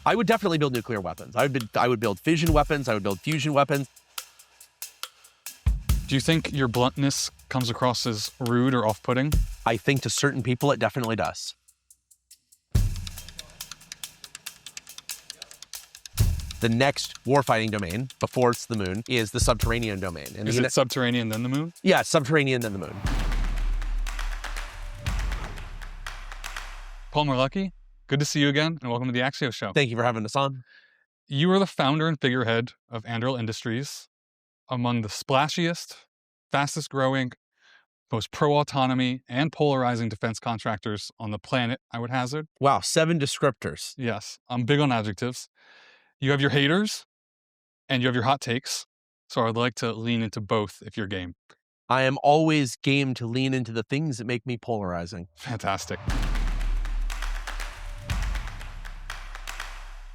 I would definitely build nuclear weapons. I would build fission weapons. I would build fusion weapons. Do you think your bluntness comes across as rude or off-putting? I think to certain people it definitely does. The next warfighting domain, before it's the moon, is the subterranean domain. And is it subterranean then the moon? Yeah, subterranean then the moon. Palmer Luckey, good to see you again, and welcome to the Axios Show. Thank you for having us on. You are the founder and figurehead of Anduril Industries, among the splashiest, fastest growing, most pro-autonomy and polarizing defense contractors on the planet, I would hazard. Wow, 7 descriptors. Yes, I'm big on adjectives. You have your haters, and you have your hot takes, so I'd like to lean into both if you're game. I am always game to lean into the things that make me polarizing. Fantastic.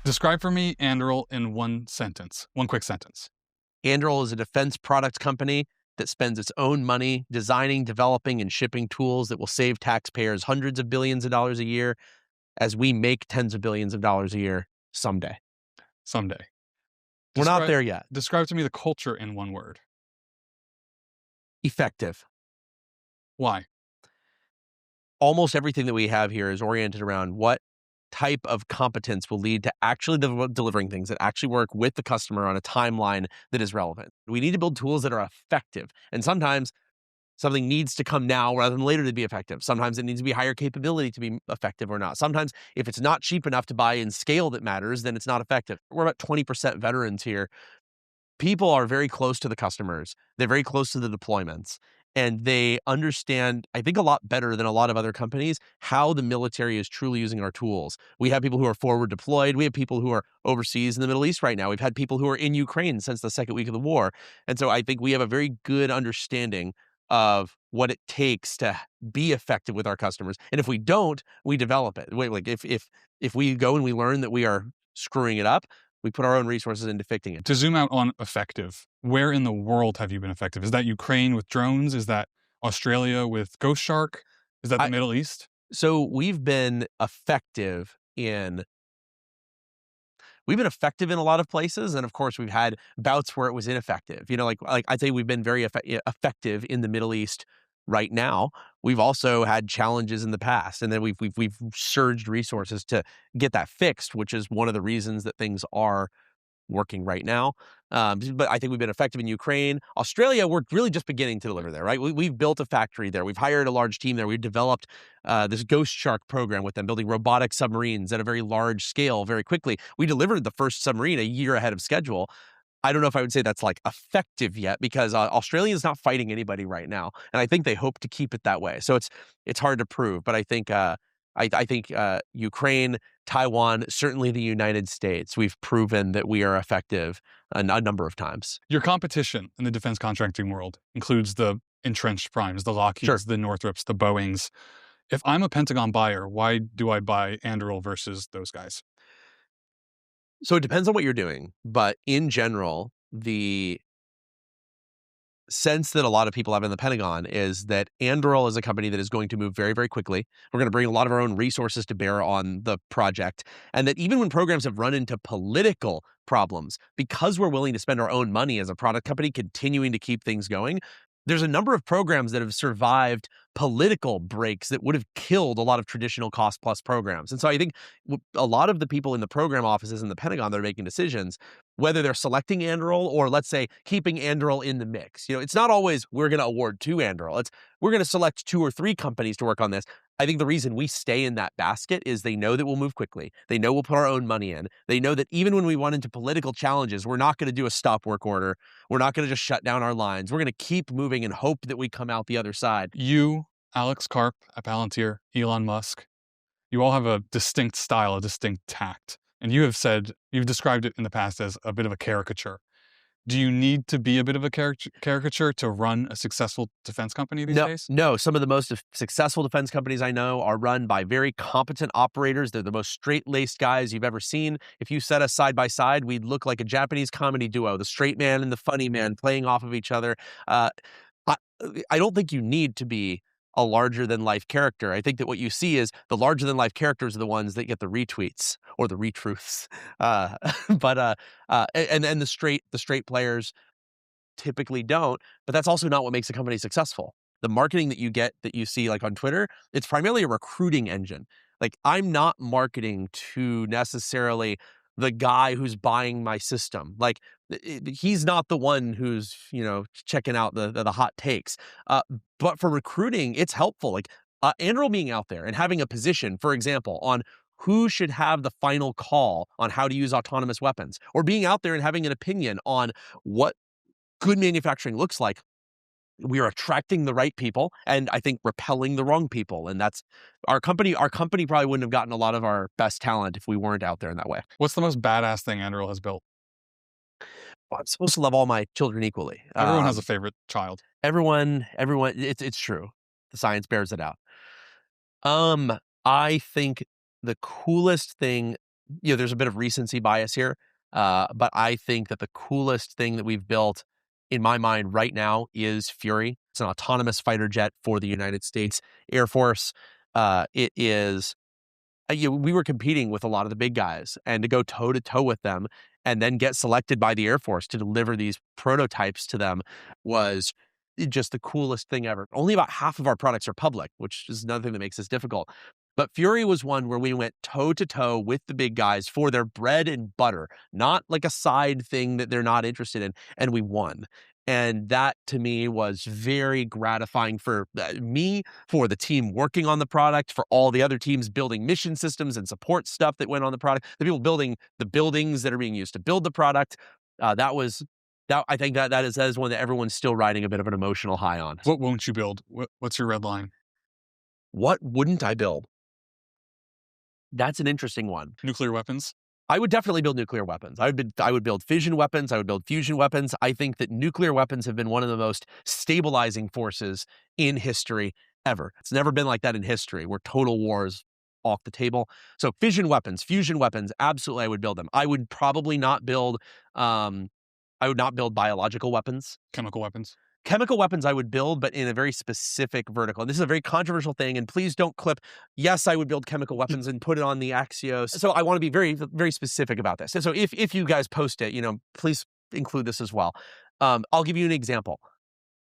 Describe for me Anduril in one quick sentence. Anduril is a defense product company that spends its own money designing, developing, and shipping tools that will save taxpayers hundreds of billions of dollars a year as we make tens of billions of dollars a year someday. Someday. We're not there yet. Describe to me the culture in one word. Effective. Why? Almost everything that we have here is oriented around what type of competence will lead to actually delivering things that actually work with the customer on a timeline that is relevant. We need to build tools that are effective. And sometimes something needs to come now rather than later to be effective. Sometimes it needs to be higher capability to be effective or not. Sometimes if it's not cheap enough to buy in scale that matters, then it's not effective. We're about 20% veterans here. People are very close to the customers. They're very close to the deployments. And they understand, I think, a lot better than a lot of other companies, how the military is truly using our tools. We have people who are forward deployed. We have people who are overseas in the Middle East right now. We've had people who are in Ukraine since the second week of the war. And so I think we have a very good understanding of what it takes to be effective with our customers. And if we don't, we develop it. Like if we go and we learn that we are screwing it up, we put our own resources into fixing it. To zoom out on effective, where in the world have you been effective? Is that Ukraine with drones? Is that Australia with Ghost Shark? Is that the Middle East? So we've been effective in a lot of places. And of course, we've had bouts where it was ineffective. Like I'd say we've been very effective in the Middle East right now. We've also had challenges in the past, and then we've surged resources to get that fixed, which is one of the reasons that things are working right now. But I think we've been effective in Ukraine. Australia, we're really just beginning to deliver there, right? We've built a factory there. We've hired a large team there. We've developed this Ghost Shark program with them, building robotic submarines at a very large scale very quickly. We delivered the first submarine a year ahead of schedule. I don't know if I would say that's like effective yet, because Australia is not fighting anybody right now, and I think they hope to keep it that way. So it's hard to prove, but I think Ukraine, Taiwan, certainly the United States, we've proven that we are effective a number of times. Your competition in the defense contracting world includes the entrenched primes, the Lockheeds, Sure. the Northrups, the Boeings. If I'm a Pentagon buyer, why do I buy Anduril versus those guys? So it depends on what you're doing, but in general, the sense that a lot of people have in the Pentagon is that Anduril is a company that is going to move very, very quickly. We're going to bring a lot of our own resources to bear on the project, and that even when programs have run into political problems, because we're willing to spend our own money as a product company continuing to keep things going, there's a number of programs that have survived political breaks that would have killed a lot of traditional cost-plus programs. And so I think a lot of the people in the program offices in the Pentagon that are making decisions, whether they're selecting Anduril or, let's say, keeping Anduril in the mix. It's not always we're going to award to Anduril. It's we're going to select 2 or 3 companies to work on this. I think the reason we stay in that basket is they know that we'll move quickly. They know we'll put our own money in. They know that even when we run into political challenges, we're not going to do a stop work order. We're not going to just shut down our lines. We're going to keep moving and hope that we come out the other side. You, Alex Karp at Palantir, Elon Musk, you all have a distinct style, a distinct tact. And you've described it in the past as a bit of a caricature. Do you need to be a bit of a caricature to run a successful defense company these days? No. Some of the most successful defense companies I know are run by very competent operators. They're the most straight-laced guys you've ever seen. If you set us side by side, we'd look like a Japanese comedy duo, the straight man and the funny man playing off of each other. I don't think you need to be a larger than life character. I think that what you see is the larger than life characters are the ones that get the retweets or the retruths. And the straight players typically don't, but that's also not what makes a company successful. The marketing that you get, that you see like on Twitter, it's primarily a recruiting engine. Like, I'm not marketing to necessarily the guy who's buying my system. Like, he's not the one who's, checking out the hot takes. But for recruiting, it's helpful. Like, Anduril being out there and having a position, for example, on who should have the final call on how to use autonomous weapons, or being out there and having an opinion on what good manufacturing looks like. We are attracting the right people and I think repelling the wrong people. And that's our company. Our company probably wouldn't have gotten a lot of our best talent if we weren't out there in that way. What's the most badass thing Anduril has built? Well, I'm supposed to love all my children equally. Everyone has a favorite child. Everyone, it's true. The science bears it out. I think the coolest thing, there's a bit of recency bias here, but I think that the coolest thing that we've built in my mind right now is Fury. It's an autonomous fighter jet for the United States Air Force. It is, we were competing with a lot of the big guys, and to go toe to toe with them and then get selected by the Air Force to deliver these prototypes to them was just the coolest thing ever. Only about half of our products are public, which is another thing that makes this difficult. But Fury was one where we went toe to toe with the big guys for their bread and butter, not like a side thing that they're not interested in, and we won. And that to me was very gratifying for me, for the team working on the product, for all the other teams building mission systems and support stuff that went on the product, the people building the buildings that are being used to build the product. I think that is one that everyone's still riding a bit of an emotional high on. What won't you build? What's your red line? What wouldn't I build? That's an interesting one. Nuclear weapons? I would definitely build nuclear weapons. I would build fission weapons. I would build fusion weapons. I think that nuclear weapons have been one of the most stabilizing forces in history ever. It's never been like that in history, where total war is off the table. So fission weapons, fusion weapons, absolutely I would build them. I would probably not build, biological weapons. Chemical weapons? Chemical weapons I would build, but in a very specific vertical. And this is a very controversial thing, and please don't clip, yes, I would build chemical weapons and put it on the Axios. So I want to be very, very specific about this. So if you guys post it, please include this as well. I'll give you an example.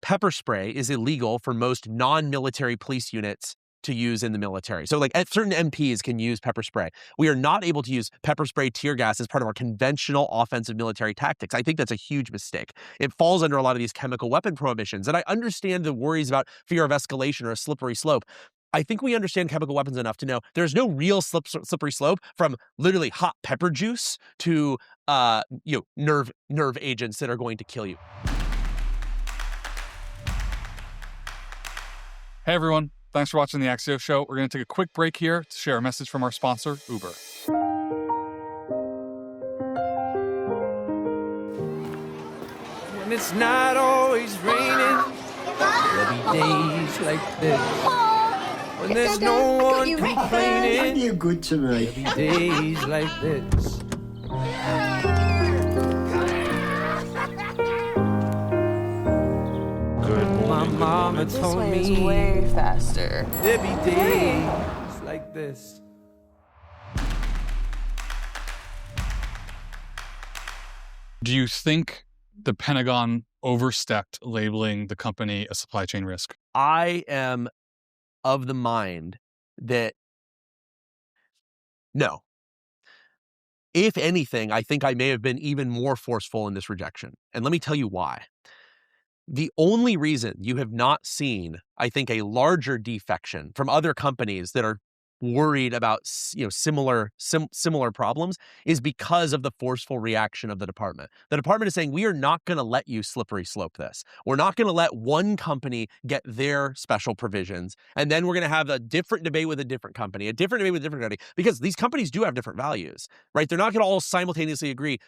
Pepper spray is illegal for most non-military police units to use in the military. So certain MPs can use pepper spray. We are not able to use pepper spray, tear gas as part of our conventional offensive military tactics. I think that's a huge mistake. It falls under a lot of these chemical weapon prohibitions. And I understand the worries about fear of escalation or a slippery slope. I think we understand chemical weapons enough to know there's no real slippery slope from literally hot pepper juice to nerve agents that are going to kill you. Hey everyone. Thanks for watching the Axios Show. We're going to take a quick break here to share a message from our sponsor, Uber. When it's not always raining, there'll be days like this. When there's no one complaining, You're good to me. there'll be days like this. My mama This told way is me way faster. there'll be days like this. Do you think the Pentagon overstepped labeling the company a supply chain risk? I am of the mind that no. If anything, I think I may have been even more forceful in this rejection. And let me tell you why. The only reason you have not seen, I think, a larger defection from other companies that are worried about similar problems is because of the forceful reaction of the department. The department is saying, we are not going to let you slippery slope this. We're not going to let one company get their special provisions, and then we're going to have a different debate with a different company, because these companies do have different values, right? They're not going to all simultaneously agree,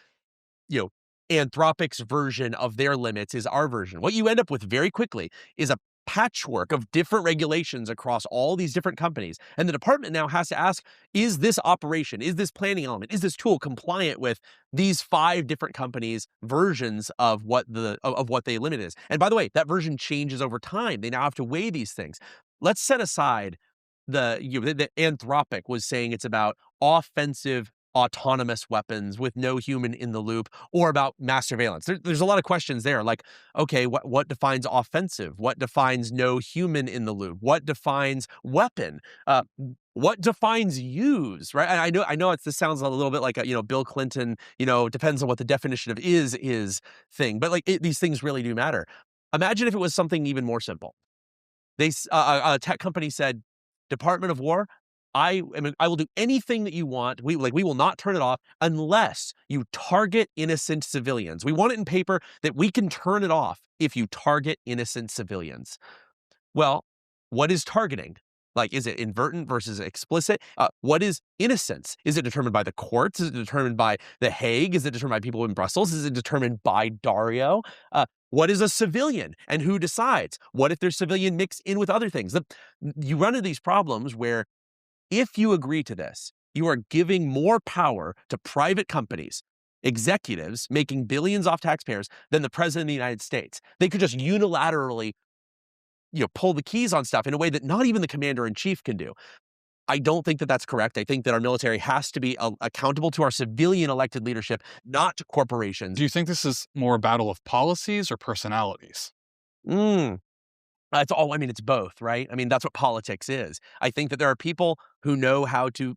Anthropic's version of their limits is our version. What you end up with very quickly is a patchwork of different regulations across all these different companies. And the department now has to ask, is this operation, is this planning element, is this tool compliant with these 5 different companies' versions of what they limit is? And by the way, that version changes over time. They now have to weigh these things. let's set aside the Anthropic was saying it's about offensive autonomous weapons with no human in the loop, or about mass surveillance. There's a lot of questions there. Like, okay, what defines offensive? What defines no human in the loop? What defines weapon? What defines use? Right? And I know this sounds a little bit like a Bill Clinton. Depends on what the definition of is thing. But like these things really do matter. Imagine if it was something even more simple. A tech company said, Department of War, I will do anything that you want. We will not turn it off unless you target innocent civilians. We want it in paper that we can turn it off if you target innocent civilians. Well, what is targeting? Like, is it inadvertent versus explicit? What is innocence? Is it determined by the courts? Is it determined by The Hague? Is it determined by people in Brussels? Is it determined by Dario? What is a civilian and who decides? What if there's civilian mixed in with other things? You run into these problems where if you agree to this, you are giving more power to private companies, executives making billions off taxpayers than the president of the United States. They could just unilaterally pull the keys on stuff in a way that not even the commander-in-chief can do. I don't think that that's correct. I think that our military has to be accountable to our civilian elected leadership, not to corporations. Do you think this is more a battle of policies or personalities? It's both, right? I mean, that's what politics is. I think that there are people who know how to,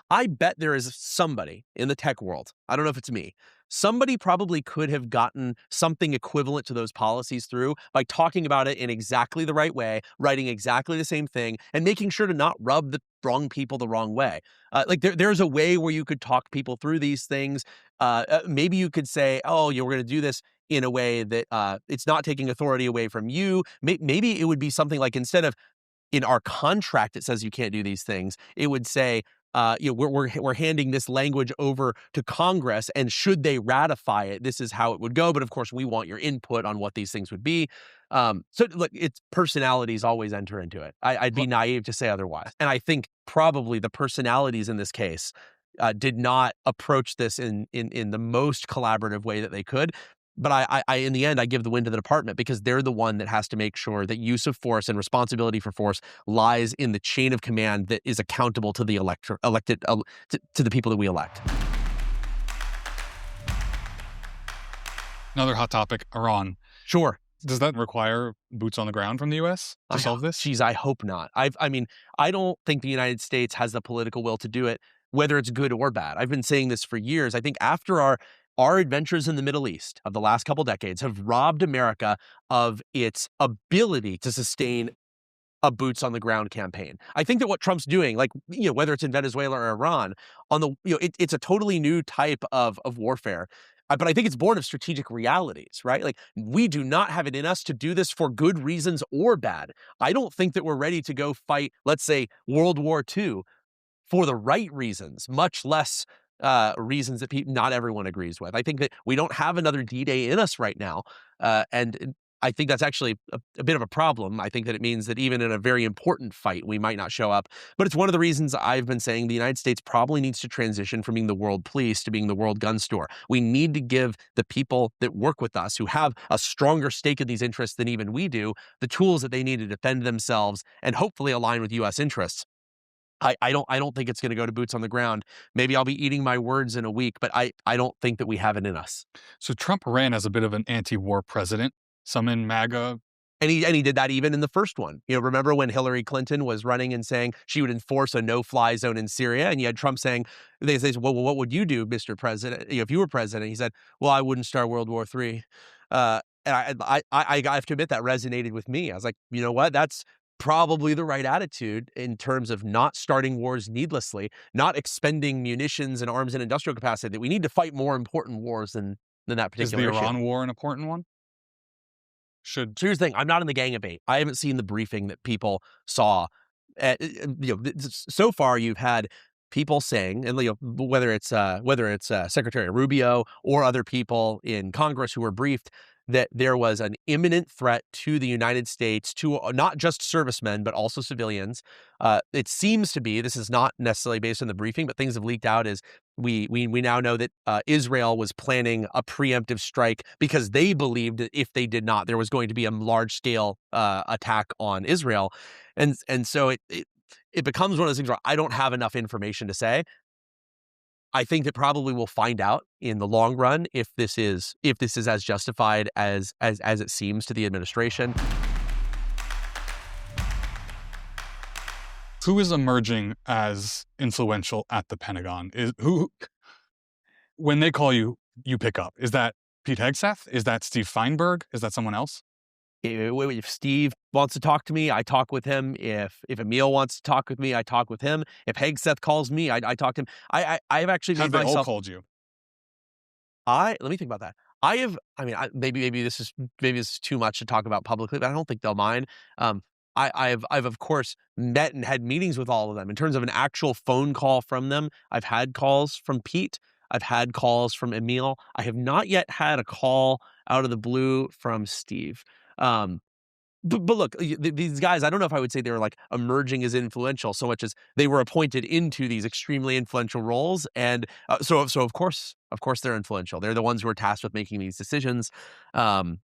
I bet there is somebody in the tech world, I don't know if it's me, somebody probably could have gotten something equivalent to those policies through by talking about it in exactly the right way, writing exactly the same thing, and making sure to not rub the wrong people the wrong way. There's a way where you could talk people through these things. Maybe you could say, we're going to do this in a way that it's not taking authority away from you. Maybe it would be something like, instead of in our contract it says you can't do these things, it would say, we're handing this language over to Congress, and should they ratify it, this is how it would go. But of course, we want your input on what these things would be. So look, it's personalities always enter into it. I'd be naive to say otherwise. And I think probably the personalities in this case did not approach this in the most collaborative way that they could. But I in the end, I give the win to the department, because they're the one that has to make sure that use of force and responsibility for force lies in the chain of command that is accountable to the elected to the people that we elect. Another hot topic, Iran. Sure. Does that require boots on the ground from the U.S. to solve this? Geez, I hope not. I don't think the United States has the political will to do it, whether it's good or bad. I've been saying this for years. I think after our adventures in the Middle East of the last couple decades have robbed America of its ability to sustain a boots on the ground campaign. I think that what Trump's doing, whether it's in Venezuela or Iran, it's a totally new type of warfare. But I think it's born of strategic realities, right? Like, we do not have it in us to do this for good reasons or bad. I don't think that we're ready to go fight, let's say, World War II for the right reasons, much less reasons that not everyone agrees with. I think that we don't have another D-Day in us right now. And I think that's actually a bit of a problem. I think that it means that even in a very important fight, we might not show up. But it's one of the reasons I've been saying the United States probably needs to transition from being the world police to being the world gun store. We need to give the people that work with us, who have a stronger stake in these interests than even we do, the tools that they need to defend themselves and hopefully align with U.S. interests. I don't think it's going to go to boots on the ground. Maybe I'll be eating my words in a week, but I don't think that we have it in us. So Trump ran as a bit of an anti-war president. Some in MAGA. And he did that even in the first one. Remember when Hillary Clinton was running and saying she would enforce a no-fly zone in Syria, and you had Trump saying, they say, well, what would you do, Mr. President, if you were president? He said, well, I wouldn't start World War III. And I have to admit that resonated with me. I was like, you know what? That's probably the right attitude in terms of not starting wars needlessly, not expending munitions and arms and industrial capacity, that we need to fight more important wars than that particular issue. Is the Iran war an important one? So here's the thing. I'm not in the Gang of Eight. I haven't seen the briefing that people saw. So far, you've had people saying, and whether it's Secretary Rubio or other people in Congress who were briefed, that there was an imminent threat to the United States, to not just servicemen, but also civilians. It seems to be, this is not necessarily based on the briefing, but things have leaked out, is we now know that Israel was planning a preemptive strike because they believed that if they did not, there was going to be a large-scale attack on Israel. And so it becomes one of those things where I don't have enough information to say. I think that probably we'll find out in the long run if this is as justified as it seems to the administration. Who is emerging as influential at the Pentagon? When they call you, you pick up. Is that Pete Hegseth? Is that Steve Feinberg? Is that someone else? If Steve wants to talk to me, I talk with him. If Emil wants to talk with me, I talk with him. If Hegseth calls me, I talk to him. I've actually made Have they myself. all called you? Let me think about that. Maybe this is too much to talk about publicly, but I don't think they'll mind. I've of course met and had meetings with all of them. In terms of an actual phone call from them, I've had calls from Pete. I've had calls from Emil. I have not yet had a call out of the blue from Steve. But look, these guys, I don't know if I would say they were like emerging as influential so much as they were appointed into these extremely influential roles. And so of course they're influential. They're the ones who are tasked with making these decisions. From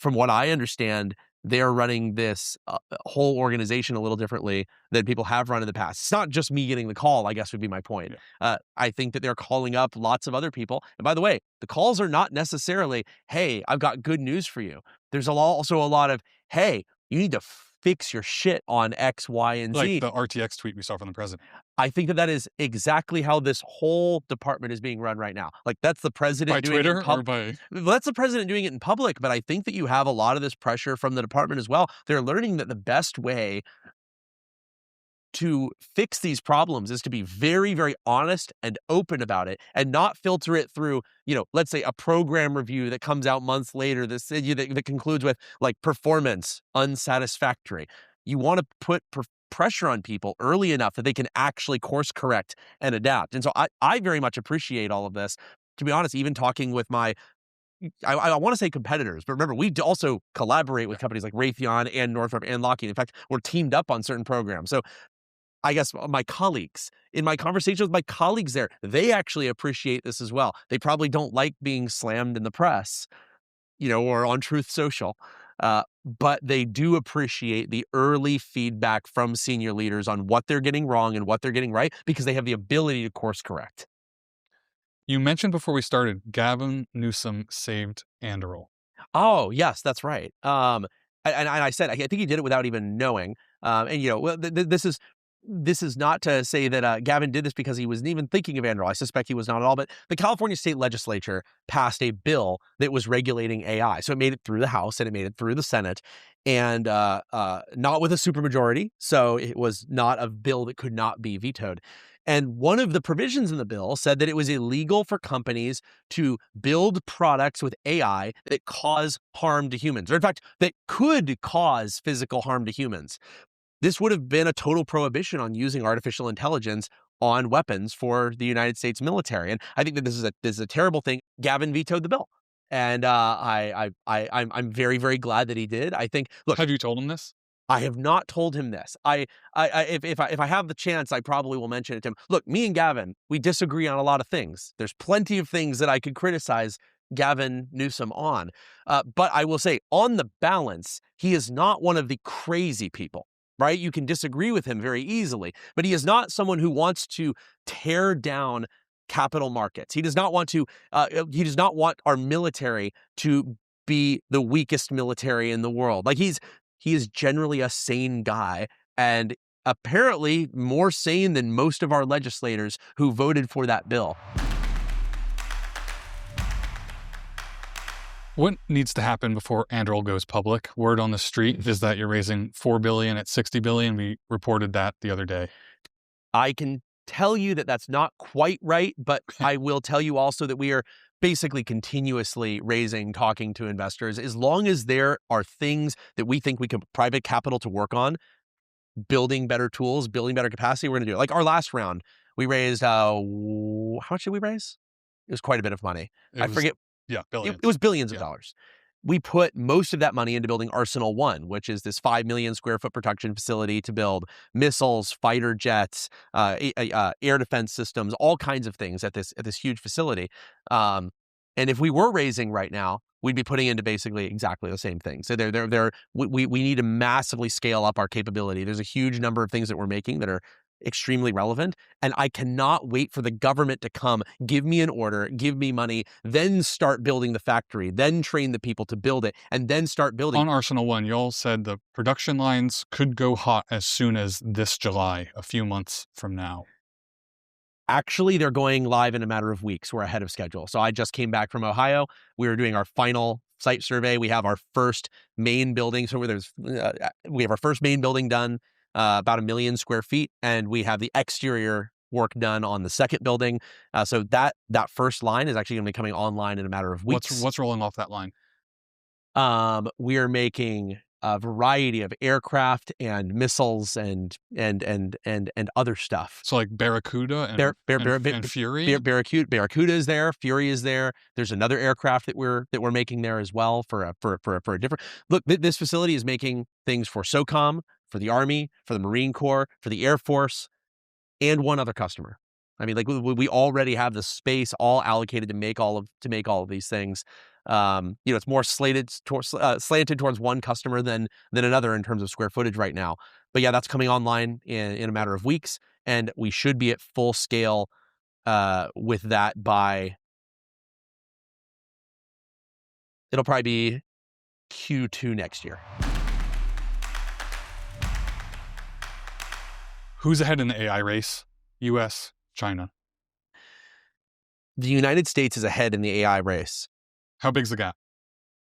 what I understand, they're running this whole organization a little differently than people have run in the past. It's not just me getting the call, I guess would be my point. Yeah. I think that they're calling up lots of other people. And by the way, the calls are not necessarily, hey, I've got good news for you. There's also a lot of, hey, you need to fix your shit on X, Y, and Z. Like the RTX tweet we saw from the president. I think that is exactly how this whole department is being run right now. Like, that's the president By doing Twitter it in or by... That's the president doing it in public, but I think that you have a lot of this pressure from the department as well. They're learning that the best way to fix these problems is to be very, very honest and open about it and not filter it through, let's say a program review that comes out months later that concludes with like performance unsatisfactory. You want to put pressure on people early enough that they can actually course correct and adapt. And so I very much appreciate all of this. To be honest, even talking with I want to say competitors, but remember, we also collaborate with companies like Raytheon and Northrup and Lockheed. In fact, we're teamed up on certain programs. So I guess my colleagues, in my conversations with my colleagues there, they actually appreciate this as well. They probably don't like being slammed in the press, or on Truth Social. But they do appreciate the early feedback from senior leaders on what they're getting wrong and what they're getting right, because they have the ability to course correct. You mentioned before we started, Gavin Newsom saved Anduril. Oh, yes, that's right. And I said, I think he did it without even knowing. This is not to say that Gavin did this because he wasn't even thinking of Anduril. I suspect he was not at all. But the California state legislature passed a bill that was regulating AI. So it made it through the House and it made it through the Senate, and not with a supermajority. So it was not a bill that could not be vetoed. And one of the provisions in the bill said that it was illegal for companies to build products with AI that cause harm to humans, or in fact, that could cause physical harm to humans. This would have been a total prohibition on using artificial intelligence on weapons for the United States military. And I think that this is a terrible thing. Gavin vetoed the bill. And I'm very, very glad that he did. I think, look. Have you told him this? I have not told him this. If I have the chance, I probably will mention it to him. Look, me and Gavin, we disagree on a lot of things. There's plenty of things that I could criticize Gavin Newsom on. But I will say, on the balance, he is not one of the crazy people, right? You can disagree with him very easily, but he is not someone who wants to tear down capital markets. He does not want our military to be the weakest military in the world. Like, he is generally a sane guy, and apparently more sane than most of our legislators who voted for that bill. What needs to happen before Anduril goes public? Word on the street is that you're raising $4 billion at $60 billion. We reported that the other day. I can tell you that that's not quite right, but I will tell you also that we are basically continuously talking to investors. As long as there are things that we think we can private capital to work on, building better tools, building better capacity, we're going to do it. Like our last round, we raised, how much did we raise? It was quite a bit of money. I forget. Yeah, billions. It was billions of dollars. we put most of that money into building Arsenal 1, which is this 5 million square foot production facility to build missiles, fighter jets, air defense systems, all kinds of things at this huge facility. And if we were raising right now, we'd be putting into basically exactly the same thing. So we need to massively scale up our capability. There's a huge number of things that we're making that are extremely relevant, and I cannot wait for the government to come, give me an order, give me money, then start building the factory, then train the people to build it, and then start building. On Arsenal 1, y'all said the production lines could go hot as soon as this July, a few months from now. Actually, they're going live in a matter of weeks. We're ahead of schedule. So I just came back from Ohio. We were doing our final site survey. We have our first main building. So we have our first main building done, about 1 million square feet, and we have the exterior work done on the second building. So that first line is actually going to be coming online in a matter of weeks. What's rolling off that line? We are making a variety of aircraft and missiles and other stuff. So like Barracuda and Fury? Barracuda is there. Fury is there. There's another aircraft that we're making there as well for a different. Look, this facility is making things for SOCOM, for the Army, for the Marine Corps, for the Air Force, and one other customer. I mean, like we already have the space all allocated to make all of these things. It's more slanted towards one customer than another in terms of square footage right now. But yeah, that's coming online in a matter of weeks, and we should be at full scale with that by. It'll probably be Q2 next year. Who's ahead in the AI race? US, China? The United States is ahead in the AI race. How big's the gap?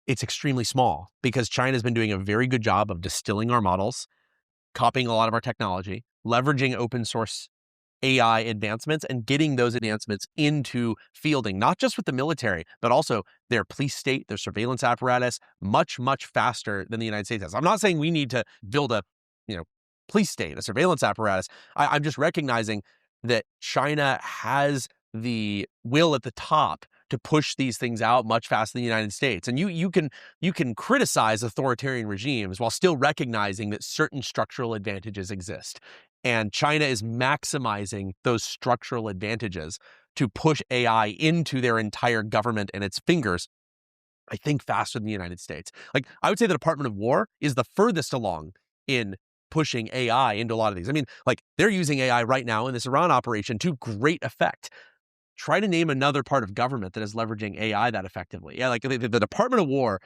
It's extremely small because China's been doing a very good job of distilling our models, copying a lot of our technology, leveraging open source AI advancements, and getting those advancements into fielding, not just with the military, but also their police state, their surveillance apparatus, much, much faster than the United States has. I'm not saying we need to build a, police state, a surveillance apparatus. I'm just recognizing that China has the will at the top to push these things out much faster than the United States. And you can criticize authoritarian regimes while still recognizing that certain structural advantages exist. And China is maximizing those structural advantages to push AI into their entire government and its fingers, I think, faster than the United States. Like, I would say the Department of War is the furthest along in pushing AI into a lot of these. I mean, like, they're using AI right now in this Iran operation to great effect. Try to name another part of government that is leveraging AI that effectively. Yeah, like the Department of War,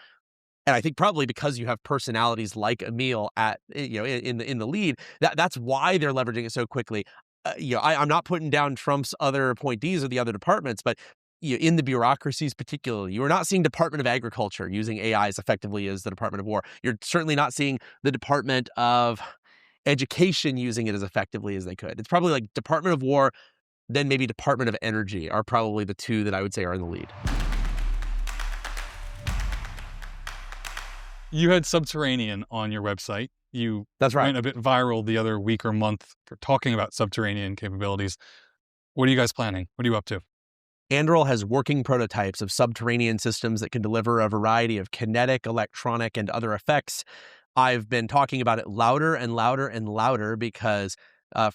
and I think probably because you have personalities like Emil at in the lead, that's why they're leveraging it so quickly. I'm not putting down Trump's other appointees or the other departments, but in the bureaucracies particularly, you are not seeing Department of Agriculture using AI as effectively as the Department of War. You're certainly not seeing the Department of Education using it as effectively as they could. It's probably like Department of War, then maybe Department of Energy are probably the two that I would say are in the lead. You had Subterranean on your website. That's right. Went a bit viral the other week or month for talking about Subterranean capabilities. What are you guys planning? What are you up to? Anduril has working prototypes of subterranean systems that can deliver a variety of kinetic, electronic, and other effects. I've been talking about it louder and louder and louder because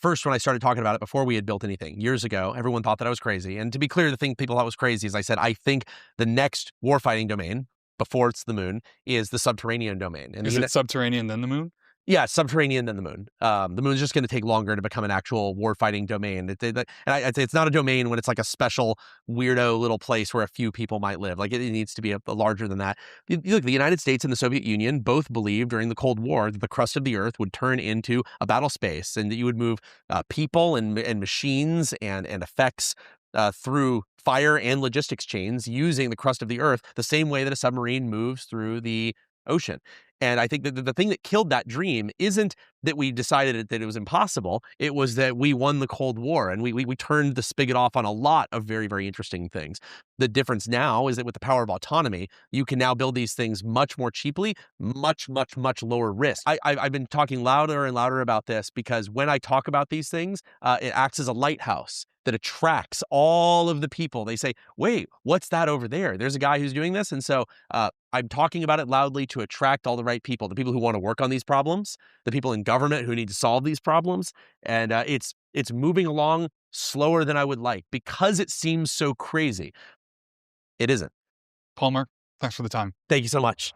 first, when I started talking about it before we had built anything years ago, everyone thought that I was crazy. And to be clear, the thing people thought was crazy is I said, I think the next warfighting domain, before it's the moon, is the subterranean domain. And is it subterranean then the moon? Yeah, subterranean than the moon. The moon is just going to take longer to become an actual warfighting domain. And I'd say it's not a domain when it's like a special weirdo little place where a few people might live. Like it needs to be a larger than that. Look, the United States and the Soviet Union both believed during the Cold War that the crust of the Earth would turn into a battle space, and that you would move people and machines and effects through fire and logistics chains using the crust of the Earth the same way that a submarine moves through the ocean. And I think that the thing that killed that dream isn't that we decided that it was impossible. It was that we won the Cold War, and we turned the spigot off on a lot of very, very interesting things. The difference now is that with the power of autonomy, you can now build these things much more cheaply, much, much, much lower risk. I've been talking louder and louder about this because when I talk about these things, it acts as a lighthouse that attracts all of the people. They say, wait, what's that over there? There's a guy who's doing this. And so I'm talking about it loudly to attract all the right people, the people who want to work on these problems, the people in government who need to solve these problems. And it's moving along slower than I would like because it seems so crazy. It isn't. Palmer, thanks for the time. Thank you so much.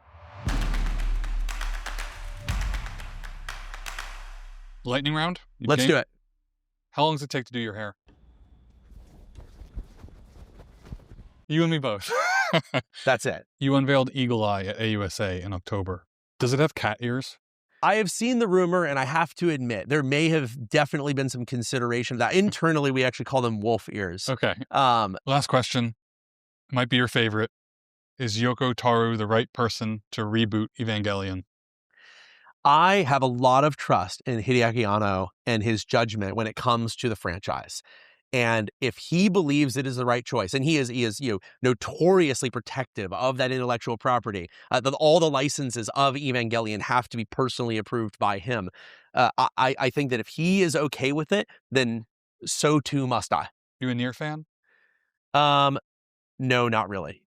Lightning round? Let's do it. How long does it take to do your hair? You and me both. That's it. You unveiled Eagle Eye at AUSA in October. Does it have cat ears? I have seen the rumor, and I have to admit, there may have definitely been some consideration of that. Internally, we actually call them wolf ears. Okay. Last question. Might be your favorite. Is Yoko Taro the right person to reboot Evangelion? I have a lot of trust in Hideaki Anno and his judgment when it comes to the franchise. And if he believes it is the right choice, and he is notoriously protective of that intellectual property, that all the licenses of Evangelion have to be personally approved by him. I think that if he is okay with it, then so too must I. You a Nier fan? No, not really.